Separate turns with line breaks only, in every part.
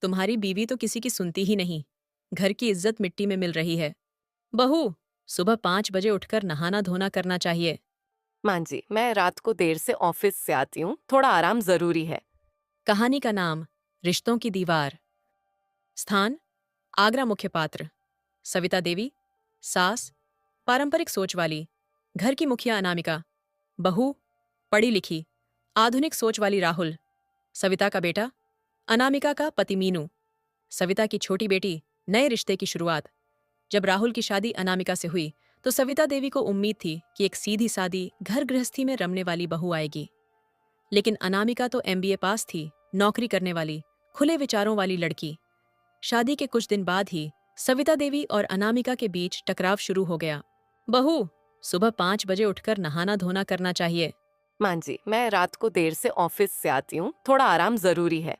तुम्हारी बीवी तो किसी की सुनती ही नहीं। घर की इज्जत मिट्टी में मिल रही है। बहू, सुबह 5 बजे उठकर नहाना धोना करना चाहिए।
माँ जी, मैं रात को देर से ऑफिस से आती हूँ, थोड़ा आराम जरूरी है।
कहानी का नाम रिश्तों की दीवार। स्थान आगरा। मुख्य पात्र सविता देवी, सास, पारंपरिक सोच वाली, घर की मुखिया अनामिका। बहू, पढ़ी लिखी, आधुनिक सोच वाली राहुल। सविता का बेटा, अनामिका का पति मीनू। सविता की छोटी बेटी, नए रिश्ते की शुरुआत। जब राहुल की शादी अनामिका से हुई तो सविता देवी को उम्मीद थी कि एक सीधी सादी घर गृहस्थी में रमने वाली बहू आएगी। लेकिन अनामिका तो एमबीए पास थी, नौकरी करने वाली, खुले विचारों वाली लड़की। शादी के कुछ दिन बाद ही सविता देवी और अनामिका के बीच टकराव शुरू हो गया। बहू, सुबह 5 बजे उठकर नहाना धोना करना चाहिए।
माँ जी, मैं रात को देर से ऑफिस से आती हूँ, थोड़ा आराम जरूरी है।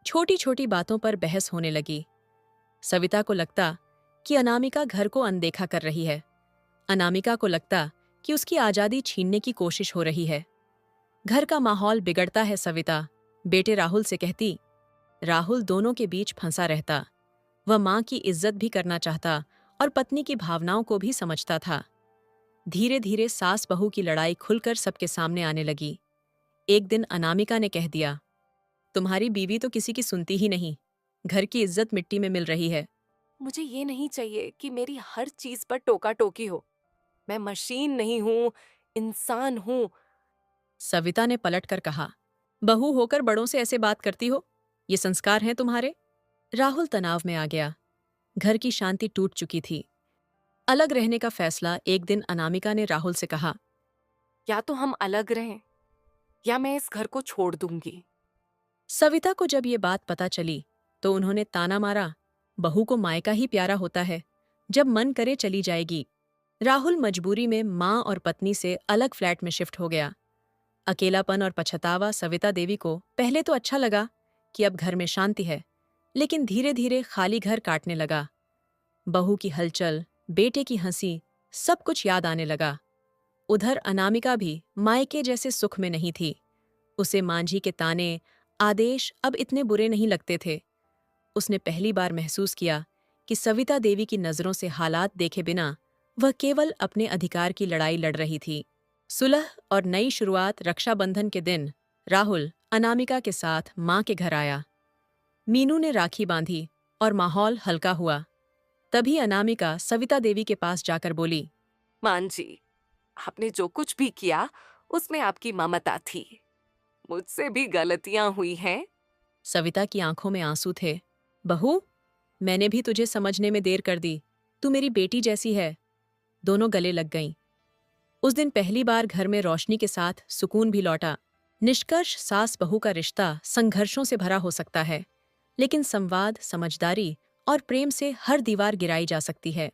छोटी छोटी बातों पर बहस होने लगी। सविता को लगता कि अनामिका घर को अनदेखा कर रही है। अनामिका को लगता कि उसकी आजादी छीनने की कोशिश हो रही है। घर का माहौल बिगड़ता है। सविता बेटे राहुल से कहती। राहुल दोनों के बीच फंसा रहता। वह मां की इज्जत भी करना चाहता और पत्नी की भावनाओं को भी समझता था। धीरे धीरे सास बहू की लड़ाई खुलकर सबके सामने आने लगी। एक दिन अनामिका ने कह दिया, तुम्हारी बीवी तो किसी की सुनती ही नहीं। घर की इज्जत मिट्टी में मिल रही है।
मुझे ये नहीं चाहिए कि मेरी हर चीज पर टोका टोकी हो। मैं मशीन नहीं हूँ, इंसान हूँ।
सविता ने पलटकर कहा, बहू होकर बड़ों से ऐसे बात करती हो? ये संस्कार हैं तुम्हारे? राहुल तनाव में आ गया। घर की शांति टूट चुकी थी। अलग रहने का फैसला एक दिन अनामिका ने राहुल से कहा।
या तो हम अलग रहें, या मैं इस घर को छोड़ दूंगी।
सविता को जब ये बात पता चली तो उन्होंने ताना मारा, बहू को मायका ही प्यारा होता है, जब मन करे चली जाएगी। राहुल मजबूरी में मां और पत्नी से अलग फ्लैट में शिफ्ट हो गया। अकेलापन और पछतावा सविता देवी को पहले तो अच्छा लगा कि अब घर में शांति है, लेकिन धीरे धीरे खाली घर काटने लगा। बहू की हलचल, बेटे की हंसी, सब कुछ याद आने लगा। उधर अनामिका भी मायके जैसे सुख में नहीं थी। उसे मांझी के ताने, आदेश अब इतने बुरे नहीं लगते थे। उसने पहली बार महसूस किया कि सविता देवी की नजरों से हालात देखे बिना वह केवल अपने अधिकार की लड़ाई लड़ रही थी। सुलह और नई शुरुआत। रक्षाबंधन के दिन राहुल अनामिका के साथ मां के घर आया। मीनू ने राखी बांधी और माहौल हल्का हुआ। तभी अनामिका सविता देवी के पास जाकर बोली,
माँ जी, आपने जो कुछ भी किया उसमें आपकी ममता थी। मुझसे भी गलतियां हुई हैं।
सविता की आंखों में आंसू थे। बहू, मैंने भी तुझे समझने में देर कर दी। तू मेरी बेटी जैसी है। दोनों गले लग गईं। उस दिन पहली बार घर में रोशनी के साथ सुकून भी लौटा। निष्कर्ष, सास बहू का रिश्ता संघर्षों से भरा हो सकता है, लेकिन संवाद, समझदारी और प्रेम से हर दीवार गिराई जा सकती है।